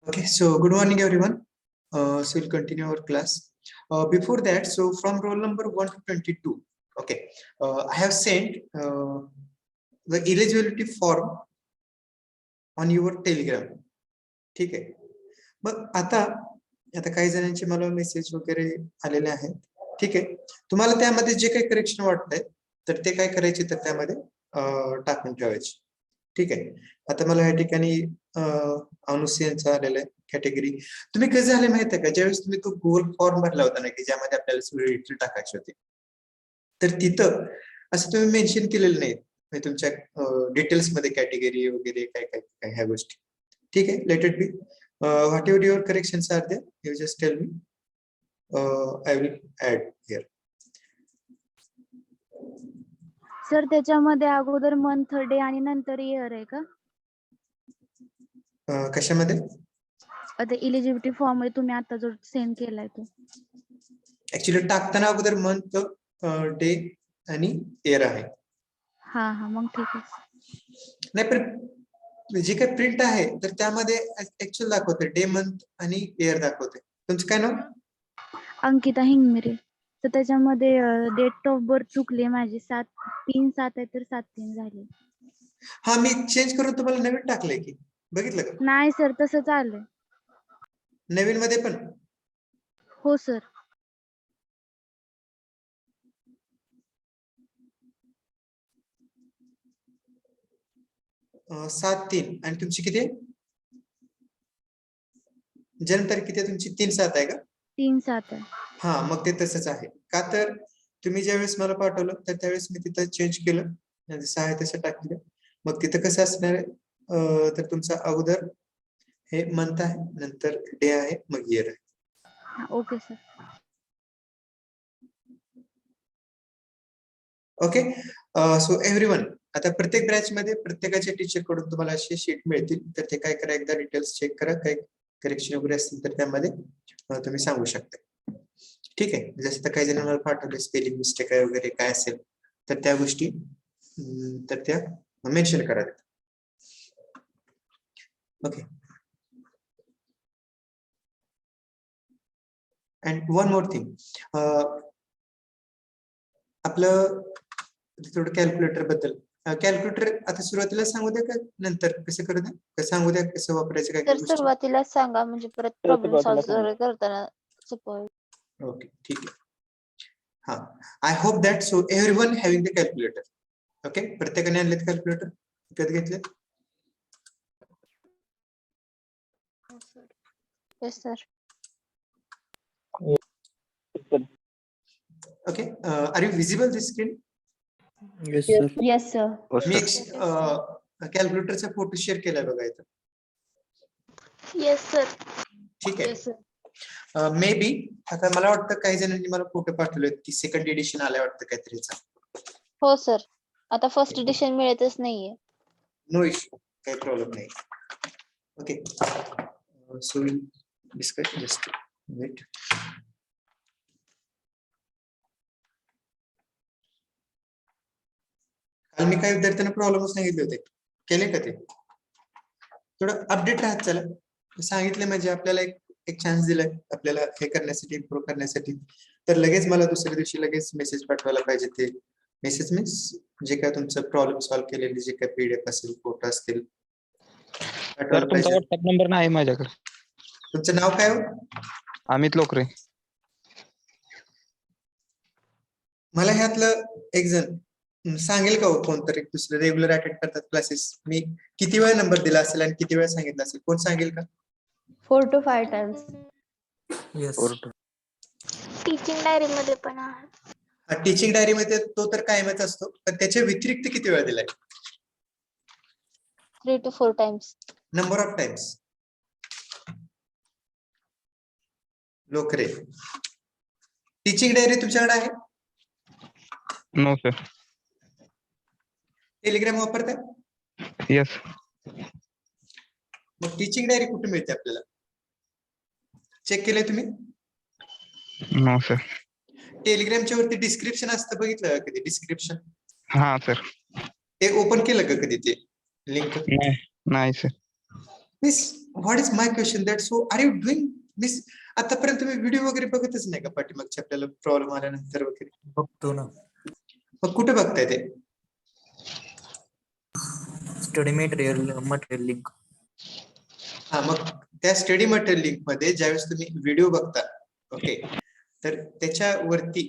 Okay, so good morning, everyone. So we'll continue our class. Before that, so from roll number 1 to 22, okay, I have sent the eligibility form on your Telegram. ठीक आहे. मग आता काही जणांचे मला message वगैरे आलेले आहेत. ठीक आहे. तुम्हाला त्यामध्ये जे काही करेक्शन वाटतंय तर ते काय करायचे तर त्यामध्ये टाकून ठेवायचे. ठीक आहे. आता मला या ठिकाणी अनुसयांचा आलेला आहे कॅटेगरी. तुम्ही कसं झाले माहिती आहे का, ज्यावेळेस तुम्ही तो गुगल फॉर्म भरला होता ना की ज्यामध्ये आपल्याला सगळे डिटेल टाकायचे होते, तर तिथं असं तुम्ही मेन्शन केलेलं नाही म्हणजे तुमच्या डिटेल्स मध्ये कॅटेगरी वगैरे काय काय काय ह्या गोष्टी. ठीक आहे. Let it be what ever your corrections are there, you just tell me, I will add here. Sir त्याच्यामध्ये अगोदर मंथ, डे आणि नंतर इयर आहे का? कशामध्ये? आता इलिजिबिलिटी फॉर्म मध्ये तुम्ही आता जो सेंड केलाय तो. ऍक्च्युली टाकताना अगोदर मंथ, डे आणि इयर आहे. हा हा, मग ठीक आहे. नाही पण जी काही प्रिंट आहे तर त्यामध्ये ऍक्च्युअल दाखवते डे, मंथ आणि इयर दाखवते. तुमचं काय नाव? अंकिता हिंगमिरे. तर त्याच्यामध्ये डेट ऑफ बर्थ चुकली माझी, 7/3/7 आहे तर 7/3 झाली. हा, मी चेंज करून तुम्हाला नवीन टाकलंय की, बघितलं का? नाही सर, तसंच आलंय. नवीन मध्ये पण हो सर. अं, 7/3 आणि तुमची किती आहे? जन्मतारीख किती आहे तुमची? 3/7 आहे का? 3/7 आहे. हा, मग ते तसंच आहे का, तर तुम्ही ज्यावेळेस मला पाठवलं तर त्यावेळेस मी तिथं चेंज केलं, जसं आहे तसं टाकलं. मग तिथं कसं असणार आहे, तर तुमचा अगोदर हे मंथ आहे, नंतर डे आहे, मग इयर आहे. Okay sir. Okay. So everyone, आता प्रत्येक ब्रँच मध्ये प्रत्येकाच्या टीचर कडून तुम्हाला असे शीट मिळतील, तर ते काय करा, एकदा डिटेल्स चेक करा, काही करेक्शन वगैरे असतील तर त्यामध्ये तुम्ही सांगू शकता. ठीक आहे. जसं तर काही जणांना पाठवले स्पेलिंग मिस्टेक आहे वगैरे काय असेल तर त्या गोष्टी तर त्या मेन्शन करा. Okay. And one more thing, आपलं थोडं कॅल्क्युलेटर बद्दल. कॅल्क्युलेटर आता सुरुवातीला सांगू द्या का नंतर कसं करू द्या, सांगू द्या कसं वापरायचं काय तर गोष्टी? सुरुवातीला सांगा, म्हणजे परत प्रॉब्लेम सॉल्व्ह करताना सोपं होईल. ओके, ठीक आहे. हा, I hope that so everyone having the calculator. Okay, प्रत्येकाने आणलेत कॅल्क्युलेटर? कधी घेतले? Yes sir. Okay, are you visible this screen? Yes, sir. Yes sir. मी कॅल्क्युलेटरचा फोटो शेअर केलाय बघा इथं. Yes sir. ठीक आहे. Yes sir. मे बी आता मला वाटतं काही जणांनी मला फोटो पाठवले की सेकंड एडिशन आलाय वाटतं काहीतरीचा. हो सर, आता फर्स्ट एडिशन मिळतच नाहीये. नो इश्यू, काही प्रॉब्लेम नाही. Okay, so discuss, just wait. काल मी काही विद्यार्थ्यांना प्रॉब्लेम सांगितले होते, केले का ते? थोडं अपडेट राहत चला, सांगितले म्हणजे आपल्याला एक चान्स दिलाय आपल्याला हे करण्यासाठी, इम्प्रूव्ह करण्यासाठी. तर लगेच मला दुसऱ्या दिवशी लगेच मेसेज पाठवायला पाहिजे. ते मेसेज मीन्स जे काय तुमचं प्रॉब्लेम सॉल्व्ह केलेले जे काय पीडीएफ असेल, फोटो असतील पाठवायला तुमचा पाहिजे. व्हॉट्सअप नंबर नाही माझ्याकडे. तुमचं नाव काय हो? अमित लोकरे. मला ह्यातलं एक जण सांगेल का हो, कोणतरी दुसरे रेग्युलर अटेंड करतात क्लासेस? मी किती वेळा नंबर दिला असेल आणि किती वेळा सांगितलं असेल, कोण सांगेल का? 4 to 5 times. Yes. Teaching diary मध्ये पण आहे. टीचिंग डायरी मध्ये तो तर कायमच असतो, पण त्याच्या व्यतिरिक्त किती वेळा दिलाय? 3 to 4 times. Number of times. Lokare, teaching diary तुमच्याकडे आहे? No sir. टेलिग्राम वापरताय? येस. मग टीचिंग डायरी कुठे मिळते आपल्याला? चेक केलंय तुम्ही? No sir. टेलिग्रामच्या वरती डिस्क्रिप्शन असतं, बघितलं का कधी डिस्क्रिप्शन? हा सर. ते ओपन केलं का कधी ते लिंक? नाही sir. Miss what is my question that so are you doing miss आतापर्यंत तुम्ही व्हिडिओ वगैरे बघतच नाही का पाठीमागचे आपल्याला प्रॉब्लेम आल्यानंतर वगैरे बघतो ना. मग कुठे बघताय ते स्टडी मटेरियल लिंक. हा मग त्या स्टडी मटेरियल लिंक मध्ये ज्यावेळेस तुम्ही व्हिडिओ बघता ओके तर त्याच्यावरती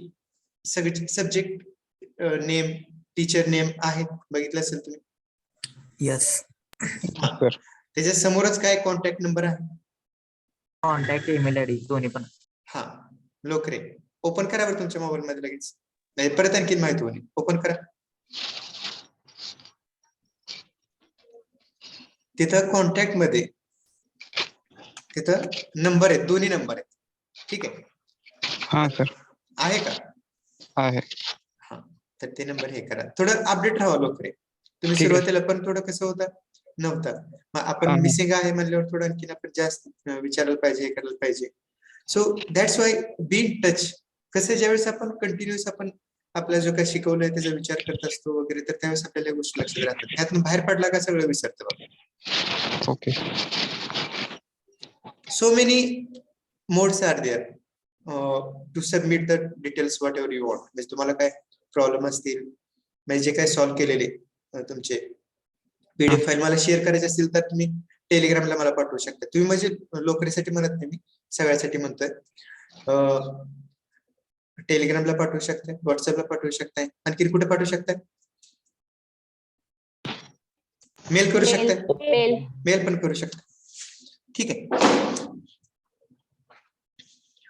सगळे सब्जेक्ट नेम टीचर नेम आहे बघितलं असेल तुम्ही यस. सर त्याच्या समोरच काय कॉन्टॅक्ट नंबर आहे कॉन्टॅक्ट ईमेल आयडी दोन्ही पण. हा लोकरे ओपन करा बरं तुमच्या मोबाईल मध्ये लगेच नाही परत आणखी माहिती होईल ओपन करा तिथं कॉन्टॅक्ट मध्ये तिथं नंबर आहेत दोन्ही नंबर आहेत ठीक आहे हा सर आहे का आहे. हा तर ते नंबर हे करा थोडं अपडेट राहा लोकरे तुम्ही ठीक आहे. सुरुवातीला पण थोडं कसं होतं नव्हतं मग आपण हा. मिसिंग आहे म्हणल्यावर थोडं आणखीन आपण जास्त विचारायला पाहिजे हे करायला पाहिजे so that's Y be in touch कसं ज्यावेळेस आपण कंटिन्युअस आपण आपला जो काही शिकवलंय त्याचा विचार करत असतो वगैरे तर त्यावेळेस आपल्याला या गोष्टी लक्षात राहतात त्यातून बाहेर पडला का सगळं विसरतं बघा okay. so many modes are there to submit the details whatever you want म्हणजे तुम्हाला काय प्रॉब्लेम असतील म्हणजे जे काय सॉल्व्ह केलेले तुमचे पीडीएफ फाईल मला शेअर करायचे असतील तर तुम्ही टेलिग्रामला मला पाठवू शकता तुम्ही म्हणजे लोकरीसाठी म्हणत नाही मी सगळ्यासाठी म्हणतोय टेलिग्रामला पाठवू शकताय व्हॉट्सअपला पाठवू शकताय आणखी कुठे पाठवू शकताय मेल करू शकताय मेल पण करू शकता ठीक आहे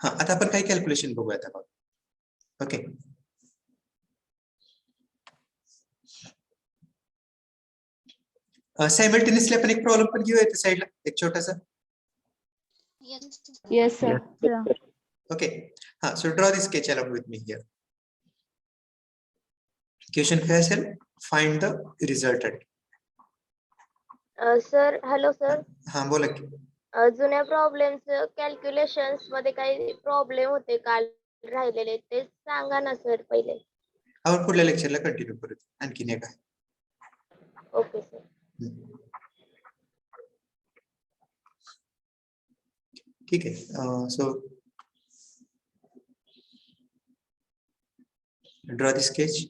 हा आता आपण काही कॅल्क्युलेशन बघूयात आपण ओके सायमल्टेनियसली आपण एक प्रॉब्लेम पण घेऊया त्या साईडला एक छोटासा येस सर. ओके हा so draw this sketch along with me here question काय असेल find the resultant sir hello sir. हा बोला की जुन्या प्रॉब्लेम्स कॅल्क्युलेशन्स मध्ये काही प्रॉब्लेम होते काल राहिलेले ते सांगा ना सर पहिले. आपण पुढल्या लेक्चरला कंटिन्यू करू आणखीन एक आहे ओके सर. ठीक आहे so draw the sketch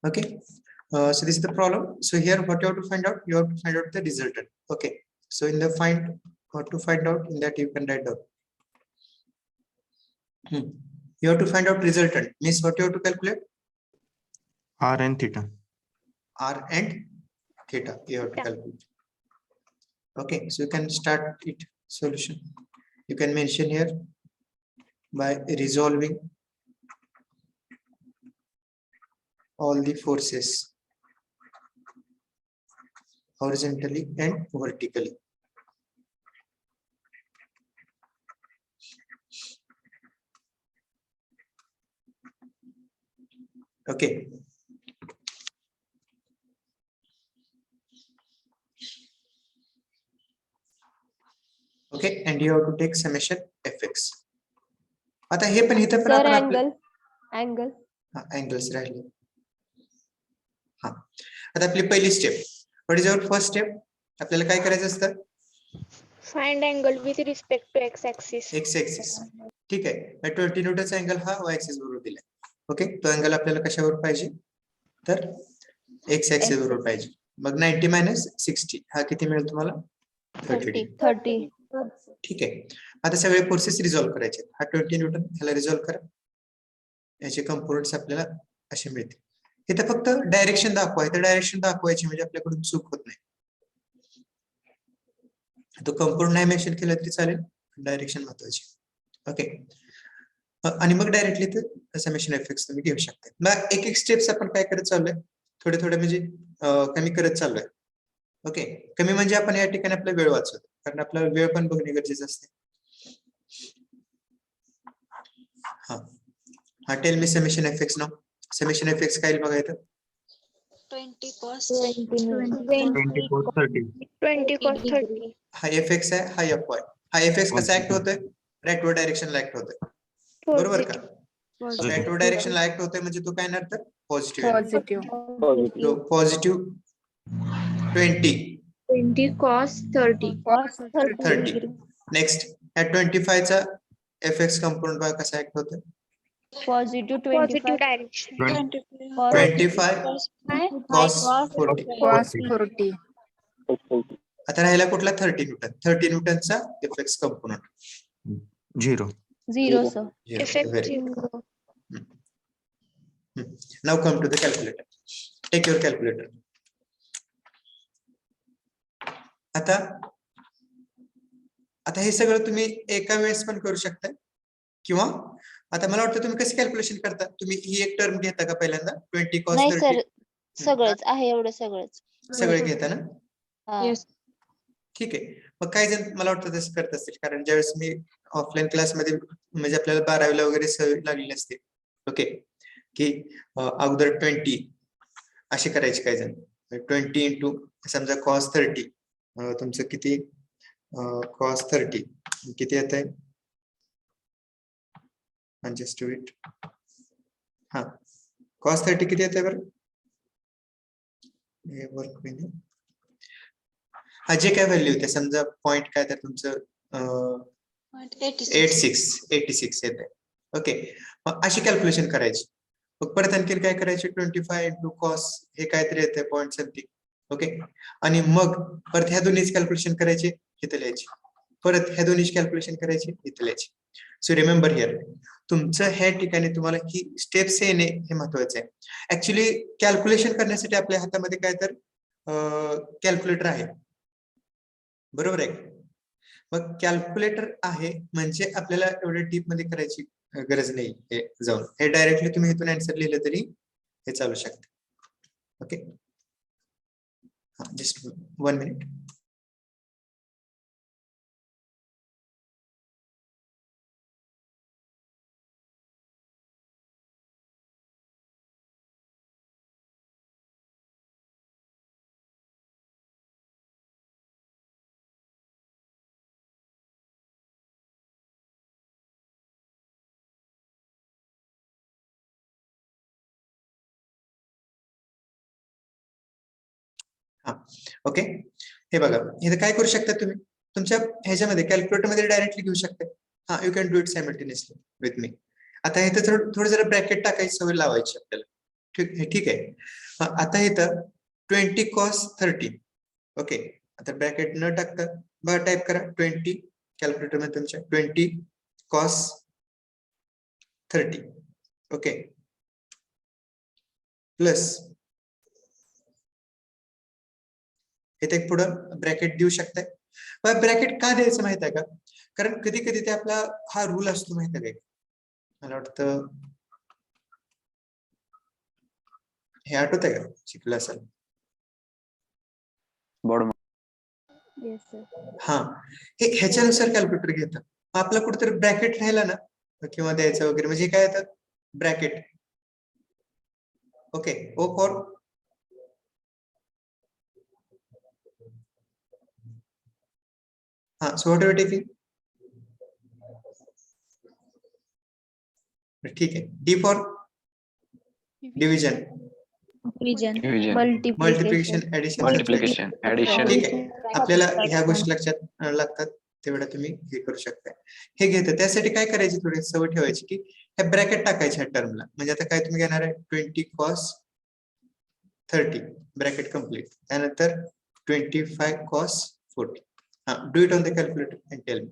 okay so this is the problem so here what you have to find out you have to find out the resultant okay so in the find what to find out in that you can write down you have to find out resultant means what you have to calculate R and theta. r and theta you have to calculate okay so you can start it solution you can mention here by resolving all the forces horizontally and vertically okay okay and you have to take summation fx आता हे पण इथं पण sir आपण आपलं angle angles राहिले हा आता आपली पहिली step what is our first step आपल्याला काय करायचं असतं Find angle with respect to x-axis. X axis. ठीक आहे, 20 न्यूटनचा अँगल हा y ऍक्सिस बरोबर दिलाय. ओके, तो अँगल आपल्याला कशावर पाहिजे, तर एक्स ऍक्सिस बरोबर पाहिजे. मग 90 मायनस 60 हा किती मिळेल तुम्हाला, 30. 30. ठीक आहे, आता सगळे फोर्सेस रिझॉल्व्ह करायचे. हा 20 न्यूटन ह्याला रिझॉल्व्ह करा, याचे कंपोनंट्स आपल्याला असे मिळतील. इथे फक्त डायरेक्शन दाखवा, इथे डायरेक्शन दाखवायची म्हणजे आपल्याकडून चूक होत नाही. तो कंपाऊंड नाही मेन्शन केलं तरी चालेल, डायरेक्शन महत्वाची. ओके, आणि मग डायरेक्टली तर समेशन इफेक्ट्स तुम्ही घेऊ शकता. मग एक एक स्टेप्स आपण काय करत चाललोय, थोडे थोडे म्हणजे कमी करत चाललोय. ओके, कमी म्हणजे आपण या ठिकाणी आपला वेळ वाचवतो, कारण आपला वेळ पण बघणे गरजेचं असते. हा टेल मी समेशन इफेक्ट्स नाव. समेशन इफेक्ट्स काय बघायचं, 20 cos 20 cos 30. 20 cos 30. हा एफ एक्स आहे, हा एफ वाय. हा एफ एक्स कसा ऍक्ट होतोय, राईटवर्ड डायरेक्शनला ऍक्ट होतोय, बरोबर का. राईटवर्ड डायरेक्शनला ऍक्ट होतोय म्हणजे तो काय येणार, तर पॉझिटिव्ह. Positive 20 cos 30. 30. नेक्स्ट या 25 चा एफ एक्स कंपोनंट बघा कसा ऍक्ट होतोय, पॉझिटिव्ह Positive 25. direction. 25 cos 40. आता राहिला कुठला, 30 न्यूटन. 30 न्यूटनचा F x component 0. 0 sir. Effective. Now come to the calculator. Take your calculator. आता हे सगळं तुम्ही एका वेळेस पण करू शकता, किंवा आता मला वाटतं तुम्ही कसं कॅल्क्युलेशन करता, तुम्ही ही एक टर्म घेता का पहिल्यांदा, 20 cos नाही 30 सर, सगळंच आहे एवढं सगळंच. सगळे घेता ना. हा. ठीक आहे, मग काही जण मला वाटतं तसं करत असतील, कारण ज्यावेळेस मी ऑफलाईन क्लासमध्ये म्हणजे आपल्याला 12वीला वगैरे सवय लागलेली असते. ओके, की अगोदर 20 असे करायचे काही जण, 20 इंटू समजा cos 30, तुमचं किती, cos 30 किती येत आहे, जस्ट वेट. हा cos 30 किती येत आहे बरं, हे वर्क होईल. हा जे काय व्हॅल्यू होते समजा पॉइंट काय तर तुमचं 86 येत आहे. ओके, मग अशी कॅल्क्युलेशन करायची. मग परत आणखी काय करायचे, 25 इंटू कॉस हे काहीतरी येते पॉइंट समथिंग. ओके, आणि मग परत ह्या दोन्हीच कॅल्क्युलेशन करायचे, इथे लिहायचे. परत ह्या दोन्हीची कॅल्क्युलेशन करायची, इथे लिहायची. सो रिमेंबर हिअर, तुमचं ह्या ठिकाणी तुम्हाला ही स्टेप्स येणे हे महत्वाचं आहे. ऍक्च्युली कॅल्क्युलेशन करण्यासाठी आपल्या हातामध्ये काय तर कॅल्क्युलेटर आहे, बरोबर आहे. मग कॅल्क्युलेटर आहे म्हणजे आपल्याला एवढ्या डीप मध्ये करायची गरज नाही. हे जाऊन हे डायरेक्टली तुम्ही इथून आन्सर लिहिलं तरी हे चालू शकते. Okay, just 1 minute. ओके, हे बघा, हे काय करू शकता तुम्ही तुमच्या ह्याच्यामध्ये कॅल्क्युलेटर मध्ये डायरेक्टली घेऊ शकता. हा, you can do it simultaneously with me. आता इथं थोडं जरा ब्रॅकेट टाकायची सवय लावायची आपल्याला. ठीक आहे. आता इथं 20 cos 30. ओके, आता ब्रॅकेट न टाकता बघा टाईप करा 20 कॅल्क्युलेटर मध्ये तुमच्या 20 cos 30. ओके, प्लस इथे पुढे ब्रॅकेट देऊ शकताय. ब्रॅकेट का द्यायचं माहित आहे का, कारण कधी कधी ते आपला हा रूल असतो माहित आहे का, मला वाटतं हे आठवत आहे का, शिकलं असेल. Yes sir. हा, हे ह्याच्यानुसार कॅल्क्युलेटर घेतं. आपला कुठेतरी ब्रॅकेट राहिला ना किंवा द्यायचं वगैरे म्हणजे काय येतात bracket. Okay, O for so what are you taking, ठीक आहे. D for division, division Division. Multiplication multiplication addition Multiplication, addition. ठीक आहे. आपल्याला ह्या गोष्टी लक्षात लागतात तेवढं तुम्ही हे करू शकता. हे घेतं त्यासाठी काय करायची थोडी सवय ठेवायची की हे ब्रॅकेट टाकायचे ह्या टर्मला. म्हणजे आता काय तुम्ही घेणार आहे 20 cos 30 ब्रॅकेट कम्प्लीट. त्यानंतर 25 cos 40. हा do it on the calculator and tell me.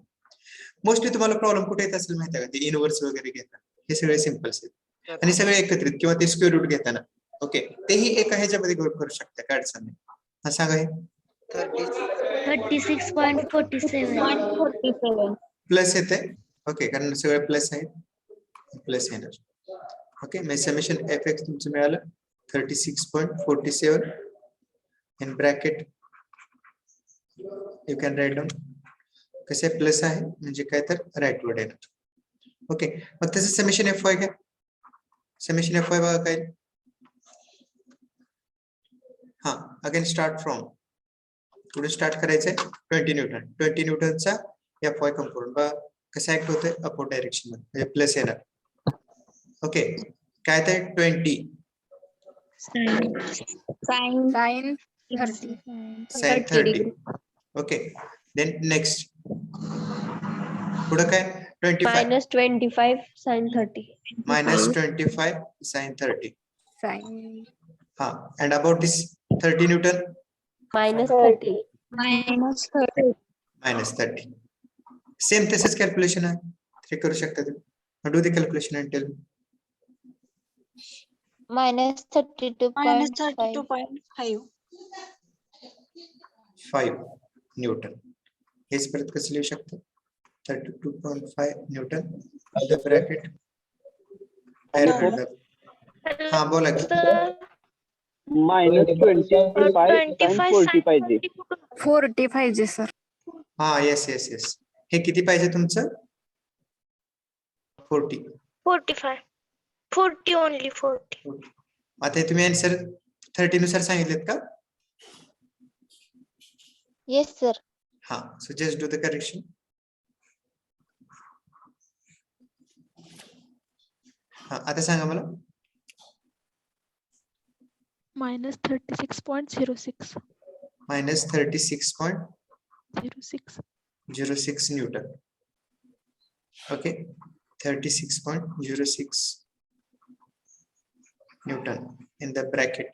Mostly तुम्हाला प्रॉब्लेम कुठे येत असेल माहिती आहे का, ते इनव्हर्स वगैरे घेताना हे सगळे सिम्पल्स आहेत आणि सगळे एकत्रित किंवा ते स्क्वेअर रूट घेताना. ओके, तेही एका ह्याच्यामध्ये करू शकता, काय अडचण नाही. हा सांगा हे 36.47 प्लस येते. ओके, कारण सगळे प्लस आहेत, प्लस येणार. ओके, मग समेशन एफ एक्स तुमचं मिळालं 36.47 in bracket. You can write down. कसे प्लस आहे म्हणजे काय तर राईट वर्ड येणार. ओके, मग तसं समेशन एफ वाय घ्या. समेशन एफ वाय बघा काय. हा अगेन स्टार्ट फ्रॉम पुढे स्टार्ट करायचंय 20 न्यूटन. 20 न्यूटनचा एफ वाय कंपोनंट बघा कसं ऍक्ट होतंय अपवर्ड डायरेक्शन मध्ये म्हणजे प्लस येणार. ओके, काय ते 20 sine 30 sin 30. Okay, then next पुढे काय 25 -25 sin 30 -25 sin 30. sin हा and about this 30 newton -30 -30. Same तसंच कॅल्क्युलेशन आहे, ते करू शकता तुम्ही. Do the calculation and tell. -32.5 5 newton. हेच परत कसं लिहू शकतो 32.5 न्यूटन द ब्रॅकेट. हा बोला की. -25 sin 40 पाहिजे. 40 पाहिजे सर. हा येस येस येस. हे किती पाहिजे तुमचं 40. 40 ओनली 40. आता हे तुम्ही आन्सर 30 नुसार सांगितलेत का. Yes sir. हा, so just do the correction. हा आता सांगा मला -36.06 -36.06 newton. Okay, 36.06 Newton in the bracket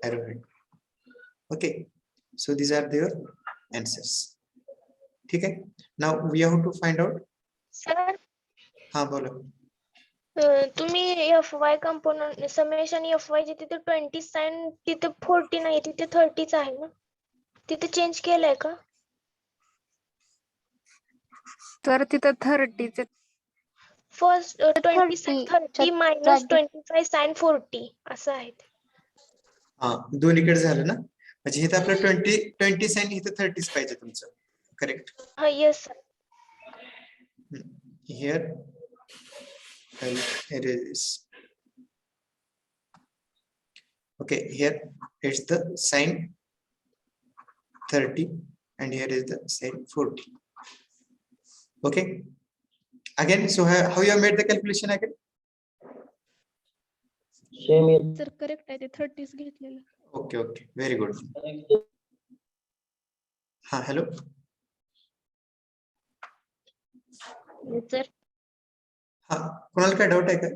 arrowhead. Okay, so these are their answers. ठीक है. Now we have to find out. Sir हाँ बोलो. तुम्ही F Y component summation F Y तिथे 20 साइन तिथे 40 नाही तिथे 30च आहे ना, तिथे चेंज केलंय का. तर तिथं 30 फर्स्ट 20 sin 30 -25 sin 40 असं आहे. हाँ दोन्हीकडे झालं ना, म्हणजे इथं आपलं 20 साइन इथं 30 पाहिजे तुमचं. करेक्ट. हा yes sir. Here I'll erase this. Okay, here it's the sin 30 and here is the sin 40. Okay, again, so how you have made the calculation again. Sir correct आहे ते 30 घेतलेलं. Okay, okay, very good. हाँ hello. Sir हाँ कोणाला काय doubt आहे का.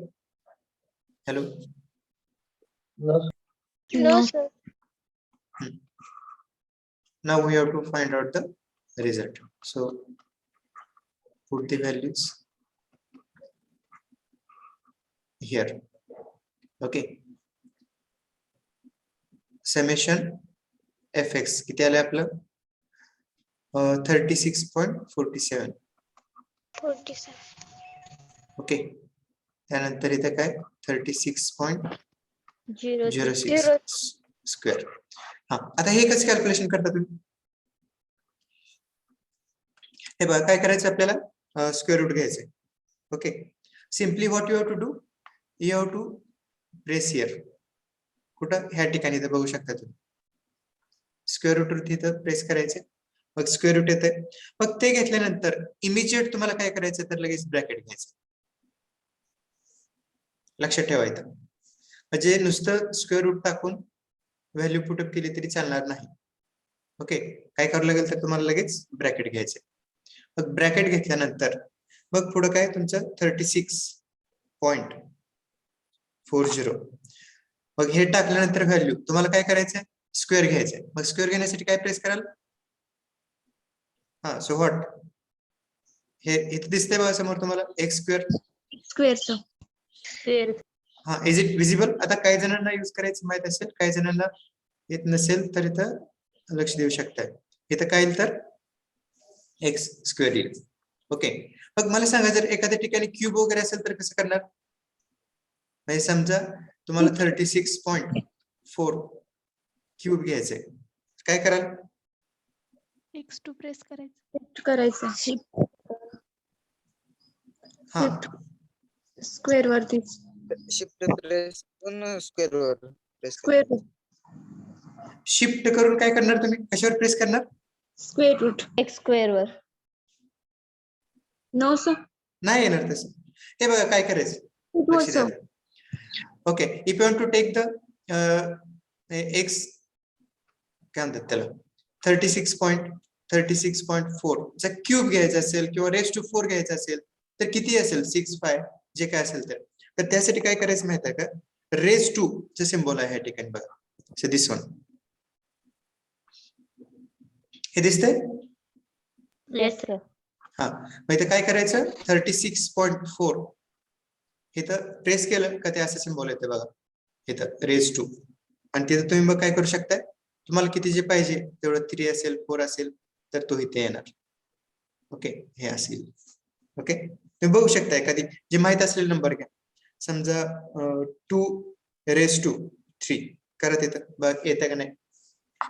Hello. No sir. Now we have to find out the result. So put the values here. Okay. Summation fx किती आले आपलं 36.47. 47. ओके, त्यानंतर इथे काय 36.06 स्क्वेअर. हा आता हे कसं कॅल्क्युलेशन करता तुम्ही. हे बघा काय करायचं आपल्याला स्क्वेअर रूट घ्यायचंय. Okay, simply what you have to do, you have to press here. कुठं ह्या ठिकाणी इथे बघू शकता तुम्ही स्क्वेअर रूट वरती इथं प्रेस करायचे. मग स्क्वेअर रूट येते. मग ते घेतल्यानंतर इमिजिएट तुम्हाला काय करायचं तर लगेच ब्रॅकेट घ्यायचं. लक्षात ठेवायचं म्हणजे नुसतं स्क्वेअर रूट टाकून व्हॅल्यू पुटअप केली तरी चालणार नाही. ओके, काय करावं लागेल तर तुम्हाला लगेच ब्रॅकेट घ्यायचे. मग ब्रॅकेट घेतल्यानंतर मग पुढे काय तुमचं 36.40. मग हे टाकल्यानंतर व्हॅल्यू तुम्हाला काय करायचंय, स्क्वेअर घ्यायचंय. मग स्क्वेअर घेण्यासाठी काय प्रेस कराल, हा सो व्हॉट, हे इथे दिसतंय बघा समोर तुम्हाला एक्स स्क्वेअर. स्क्वेअर. हा, इज इट विजिबल? आता काही जणांना यूज करायचं माहित असेल, काही जणांना येत नसेल तर इथं लक्ष देऊ शकताय. इथं काय येईल तर एक्स स्क्वेअर येईल. ओके, मग मला सांगा जर एखाद्या ठिकाणी क्यूब वगैरे असेल तर कसं करणार? म्हणजे समजा तुम्हाला 36.4 क्यूब घ्यायचंय, काय कराल? X2 प्रेस करायचं. करायचं हा, स्क्वेअर वरती शिफ्ट प्रेस करून स्क्वेअर वर प्रेस स्क्वेअर शिफ्ट करून काय करणार तुम्ही, कशावर प्रेस करणार? Square root. एक्स स्क्वेअर वर. No sir. नाही येणार तसं. हे बघा काय करायचं, लक्ष द्या. Okay, if you want to take the X काय म्हणतात त्याला 36.4 चा क्यूब घ्यायचा असेल किंवा रेस टू 4 घ्यायचा असेल तर किती असेल, 6 जे काय असेल तर त्यासाठी काय करायचं माहित आहे का, रेस टू चे सिम्बॉल आहे ह्या ठिकाणी बघा. सो दिस वन, हे दिसतंय? Yes sir. हा, मग इथं काय करायचं 36.4 इथं प्रेस केलं का ते असं सिम्बॉल येते बघा इथं रेस टू. आणि तिथं तुम्ही मग काय करू शकताय, तुम्हाला किती जे पाहिजे तेवढं 3 असेल 4 असेल तर तो इथे येणार. ओके, हे असेल. ओके, तुम्ही बघू शकता एखादी जे माहित असलेले नंबर घ्या. समजा 2 रेस टू 3 करत येतं बघ, येतं का नाही.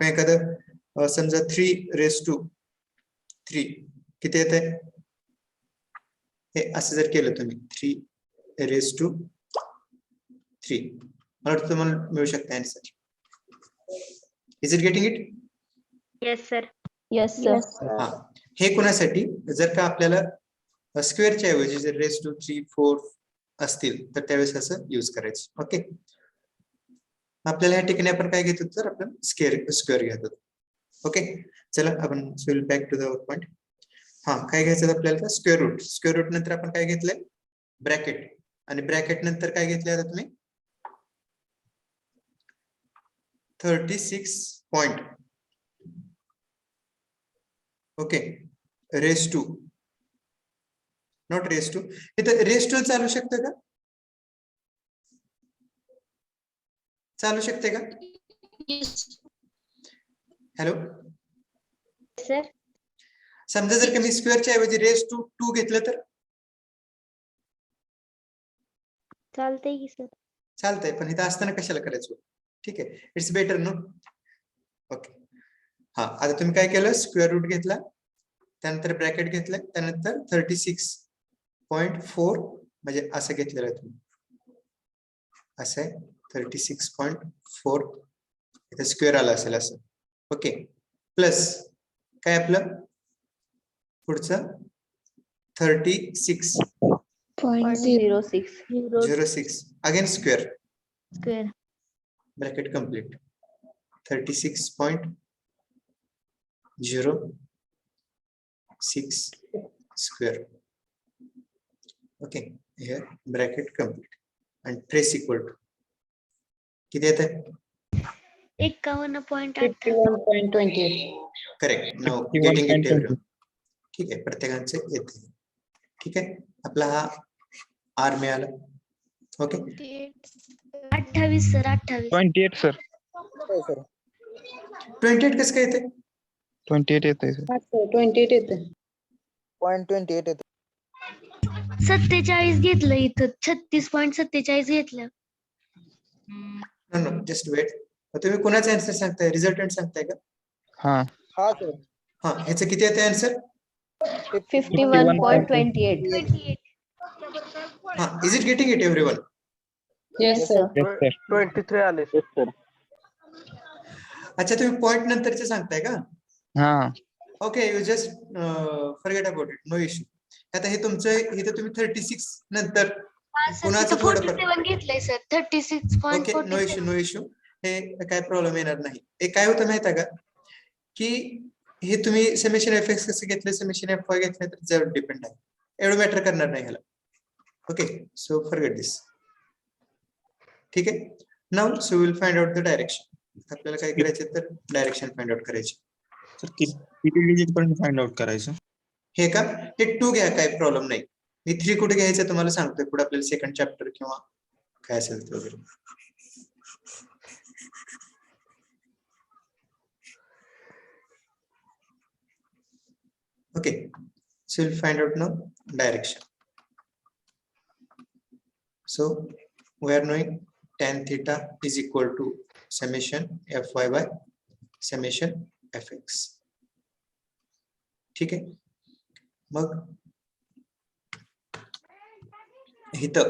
एखादं समजा 3 रेस टू 3 किती येत आहे, हे असं जर केलं तुम्ही 3 रेस टू 3, मला वाटतं तुम्हाला मिळू शकता answer. Is it getting it? Yes sir. Yes sir. हा, हे कोणासाठी, जर का आपल्याला स्क्वेअरच्या ऐवजी जर रेस टू 3 4 असतील तर त्यावेळेस असं युज करायचं. ओके, आपल्याला या ठिकाणी आपण काय घेतो तर आपण स्क्वेअर घेतो. ओके, चला आपण will back to the point. हा, काय घ्यायचं आपल्याला, स्क्वेअर रूट. स्क्वेअर रूट नंतर आपण काय घेतलंय, ब्रॅकेट. आणि ब्रॅकेट नंतर काय घेतलंय आता तुम्ही 36 point. Okay, raise to, not raise to. इथं रेस टू चालू शकतं का, चालू शकते का? Hello sir. समजा जर का मी स्क्वेअरच्या ऐवजी रेस टू 2 घेतलं तर चालतंय की सर. चालतंय, पण इथं असताना कशाला करायचं. ठीक आहे, इट्स बेटर नो. ओके, हा, आता तुम्ही काय केलं, स्क्वेअर रूट घेतला, त्यानंतर ब्रॅकेट घेतलं, त्यानंतर 36.4 म्हणजे असं घेतलेलं आहे तुम्ही, असं आहे 36.4 इथे स्क्वेअर आला असेल असं. ओके, प्लस काय आपलं पुढचं 36.06 again square, square. Bracket complete 36.06 square. Okay, here bracket complete आणि ट्रेस इक्वल टू किती येत आहे, 51.28. Correct. Now getting it everyone. ठीक आहे, प्रत्येकांचे येते. ठीक आहे, आपला हा आर मिळाला. Okay, 28 sir. 28. 28 सर. 28 कसं काय येते, 28 येते सर. 28 येते. .28 येते. 47 घेतलं इथं, 36.47 घेतलं. No just wait. तुम्ही कोणाचा आन्सर सांगताय, रिझल्टंट सांगताय का? हा, हा सर, हा, ह्याचं किती येते आन्सर? 51.28. हा, is it getting it everyone? Yes sir. Yes sir. 23 आले सर. अच्छा, तुम्ही पॉइंट नंतरचे सांगताय का? हा, okay, you just forget about it, no issue. आता हे तुमचं इथे तुम्ही 36 नंतर कुणाचं थोडं घेतलंय sir 36. Okay, no issue no issue, हे काय प्रॉब्लेम येणार नाही. हे काय होतं माहिती आहे का, की हे तुम्ही समेशन एफ एक्स कसं घेतलं, समेशन एफ वाय घेतलं तर जर डिपेंड आहे, एवढं मॅटर करणार नाही ह्याला. ओके, सो फॉरगेट दिस. ठीक आहे, now so will find out the direction. आपल्याला काय करायचे तर डायरेक्शन फाइंड आउट करायचे. सर किती डिजिट पर्यंत फाइंड आउट करायचं? हे का, हे 2 घ्या, काही प्रॉब्लेम नाही. मी 3 कुठे घ्यायचं तुम्हाला सांगतोय, पुढे आपल्याला सेकंड चॅप्टर किंवा काय असेल ते वगैरे. Okay, so we'll find out now direction. So we are knowing tan theta is equal to summation fy by summation fx. ठीक आहे, मग इथं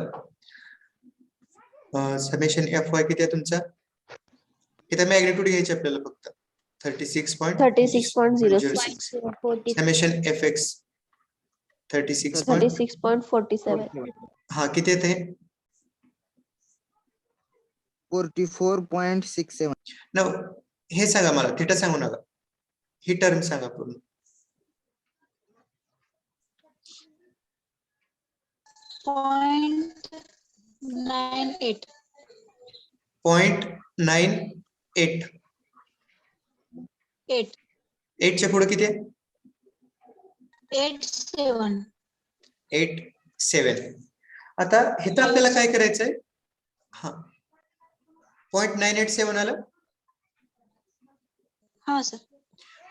समेशन fy किती आहे तुमचा, इथं मॅग्निट्यूड घ्यायचे आपल्याला फक्त 36.06. Summation fx 36.47. हा किती येते, 44.67. ना हे सांगा मला, थिटा सांगू नका, ही टर्म सांगा पूर्ण. पॉइंट 98. 8 च्या पुढे किती आहे, 87. आता इथं आपल्याला काय करायचंय, हा 0.987 आलं. हा सर.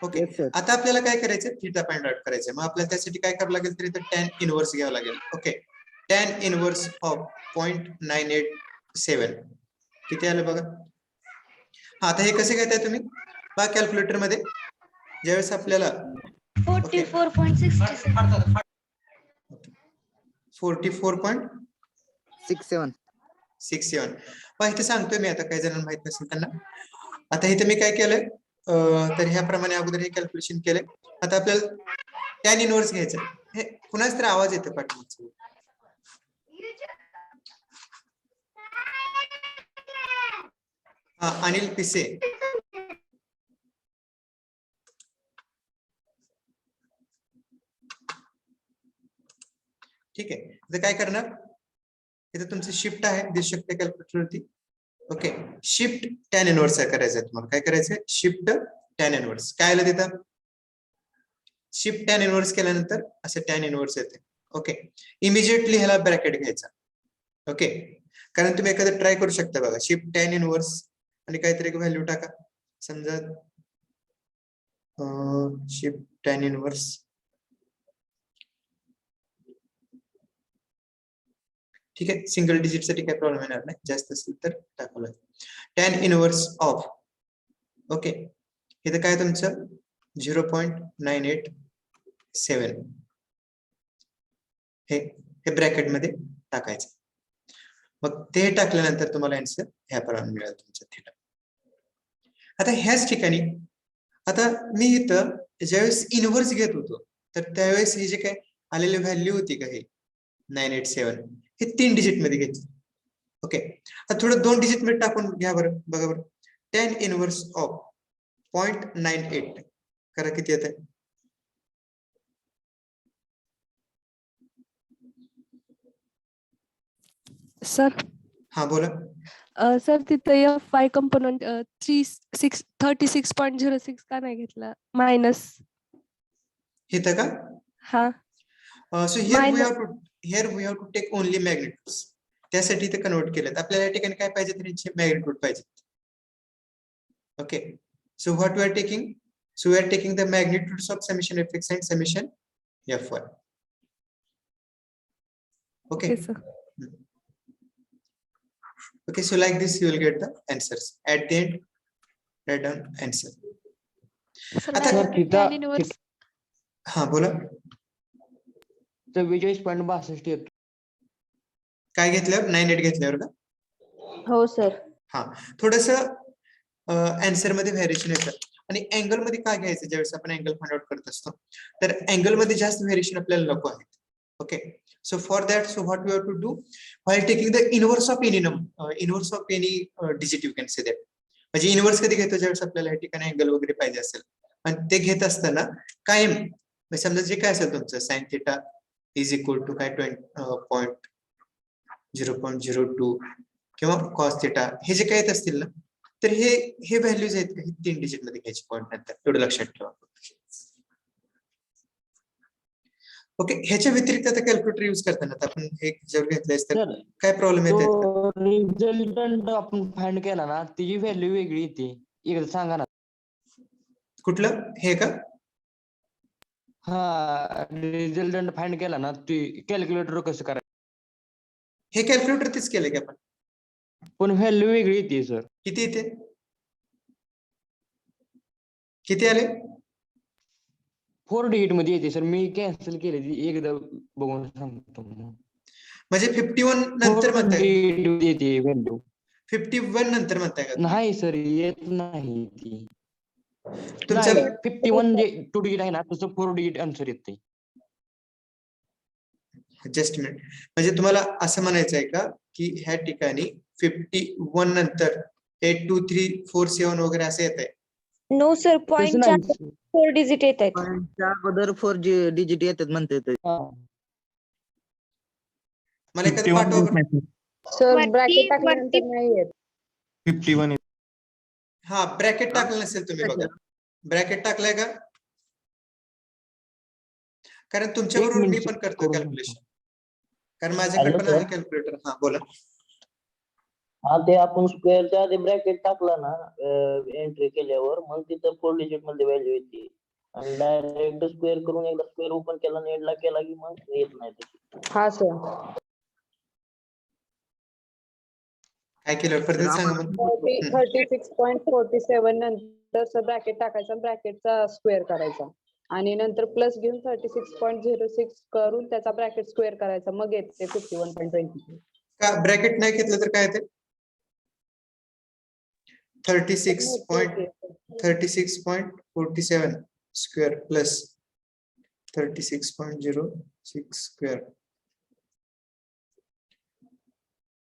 ओके, आता आपल्याला काय करायचं, थीटा फाइंड आउट करायचं. मग आपल्याला त्यासाठी काय करावं लागेल, तरी tan इनव्हर्स घ्यावं लागेल. ओके, tan इनव्हर्स ऑफ 0.987 किती आलं बघा. हा, आता हे कसे घेताय तुम्ही बघा कॅल्क्युलेटर मध्ये, ज्यावेळेस आपल्याला 44.67. 44.67 पण इथे सांगतोय मी, आता काही जणांना माहित नसेल त्यांना. आता इथे मी काय केलंय, तर ह्याप्रमाणे अगोदर हे कॅल्क्युलेशन केलंय. आता आपल्याला tan इनव्हर्स घ्यायचं. हे कुणाच तर आवाज येतो पाठीमागचा. हा, अनिल पिसे. ठीक आहे, तर काय करणार, इथे तुमची शिफ्ट आहे, दिसू शकते कॅल्क्युलेटर वरती. ओके, शिफ्ट tan इनव्हर्स करायचं आहे तुम्हाला. काय करायचंय, शिफ्ट tan इनव्हर्स. काय आलं तिथं, शिफ्ट tan इनव्हर्स केल्यानंतर असं tan इनव्हर्स येते. ओके, इमिजिएटली ह्याला ब्रॅकेट घ्यायचा. ओके, कारण तुम्ही एखादं ट्राय करू शकता बघा, शिफ्ट tan इनव्हर्स आणि काहीतरी एक व्हॅल्यू टाका. समजा शिफ्ट tan इनव्हर्स, ठीक आहे, सिंगल डिजिट साठी काही प्रॉब्लेम येणार नाही, जास्त असेल तर टाकावं लागेल. tan इनव्हर्स ऑफ, ओके, इथं काय तुमचं 0.987 हे ब्रॅकेट मध्ये टाकायचं. मग ते टाकल्यानंतर तुम्हाला आन्सर ह्याप्रमाणे मिळेल तुमचा थीटा. आता ह्याच ठिकाणी, आता मी इथं ज्यावेळेस इनव्हर्स घेत होतो, तर त्यावेळेस हे जे काय आलेली व्हॅल्यू होती का, हे 987 हे 3 डिजिट मध्ये घेतली. ओके, आता थोडं 2 डिजिट मध्ये टाकून घ्या बरं, बघा बरं. tan इनव्हर्स ऑफ 0.98 करा, किती येत आहे, सर. हा बोला. सर तिथे Fy कंपोनंट 36.06 का नाही घेतला, मायनस इथं का, हा. So here we have to take only magnitudes. त्यासाठी ते कन्वर्ट केलेत. आपल्याला या ठिकाणी काय पाहिजे, तर मॅग्निट्यूड पाहिजे. Okay, so what we are taking, so we are taking the magnitudes of summation fx and summation fy. Okay, sir. okay, so like this you will get the answers at the end. Write down answer. आता हा बोला, 44.62 येतो. काय घेतल्यावर 98 घेतल्यावर का, हो sir. हा, थोडस आन्सर मध्ये व्हेरिएशन येतं. आणि अँगल मध्ये काय घ्यायचं, ज्यावेळेस आपण अँगल फाइंड आउट करत असतो, तर अँगल मध्ये जास्त व्हेरिएशन आपल्याला नको आहे. Okay, so for that, so what we have to do while taking the inverse of any inverse of any digit, you can say that. म्हणजे इनवर्स कधी घेतो ज्यावेळेस आपल्याला या ठिकाणी अँगल वगैरे पाहिजे असेल आणि ते घेत असताना कायम समजा जे काय असेल तुमचं sine theta is equal to काय 0.02 किंवा कॉस थिटा हे जे काय येत असतील ना, तर हे व्हॅल्यूज आहेत हे 3 डिजिट मध्ये घ्यायचे पॉईंट नंतर, एवढं लक्षात ठेवा. ओके, ह्याच्या व्यतिरिक्त आता कॅल्क्युलेटर युज करताना आपण हे जर घेतलंय तर काय प्रॉब्लेम येते? रिझल्टंट आपण फाइंड केला ना, त्याची व्हॅल्यू वेगळी येते, एकदा सांगा ना. कुठलं हे का? हा, रिझल्टंट फाइंड केला ना, ते कॅल्क्युलेटर कसं करायचं? हे कॅल्क्युलेटर तेच केलंय की आपण, पण व्हॅल्यू वेगळी येते सर. किती येते? किती आले? 4 डिजिट मध्ये येते सर. मी कॅन्सल केले, एकदा बघून सांगतो. म्हणजे 51 नंतर म्हणताय? येते व्हॅल्यू 51 नंतर म्हणताय का? नाही सर, येत नाही ती. तुमच्या 51 जे 2 डिजिट आहे ना, तसं 4 डिजिट आन्सर येते. जस्ट मिनिट, म्हणजे तुम्हाला असं म्हणायचं आहे का की ह्या ठिकाणी 51 नंतर 8 2 3 4 7 वगैरे असं येत आहे? नो सर, तसं पॉईंटच्या नाही. 4 डिजिट येत आहेत. पॉईंटच्या अगोदर 4 डिजिट येतात म्हणते ते. मला एखादं पाठवा बरं. सर ब्रॅकेट टाकल्यानंतर नाही येत. 51 हा, ब्रॅकेट टाकलं नसेल तुम्ही बघा. ब्रॅकेट टाकलाय का? कारण तुमच्याबरोबर मी पण करतो कॅल्क्युलेशन, कारण माझ्याकडे पण आहे कॅल्क्युलेटर. हा बोला. हा, ते आपण स्क्वेअरच्या आधी ब्रॅकेट टाकला ना एंट्री केल्यावर, मग तिथं 4 डिजिट मध्ये व्हॅल्यू येते. आणि डायरेक्ट स्क्वेअर करून एकदा स्क्वेअर ओपन केला आणि एंडला केला की मग येत नाही तशी. हा सर. काय केलं परत सांगा मला. 36.47 नंतर ब्रॅकेट टाकायचा, ब्रॅकेटचा स्क्वेअर करायचा आणि नंतर प्लस घेऊन 36.06 करून त्याचा ब्रॅकेट स्क्वेअर करायचा, मग येते 51.22. का ब्रॅकेट नाही घेतलं तर काय येते? 36.47 स्क्वेअर प्लस 36.06 स्क्वेअर.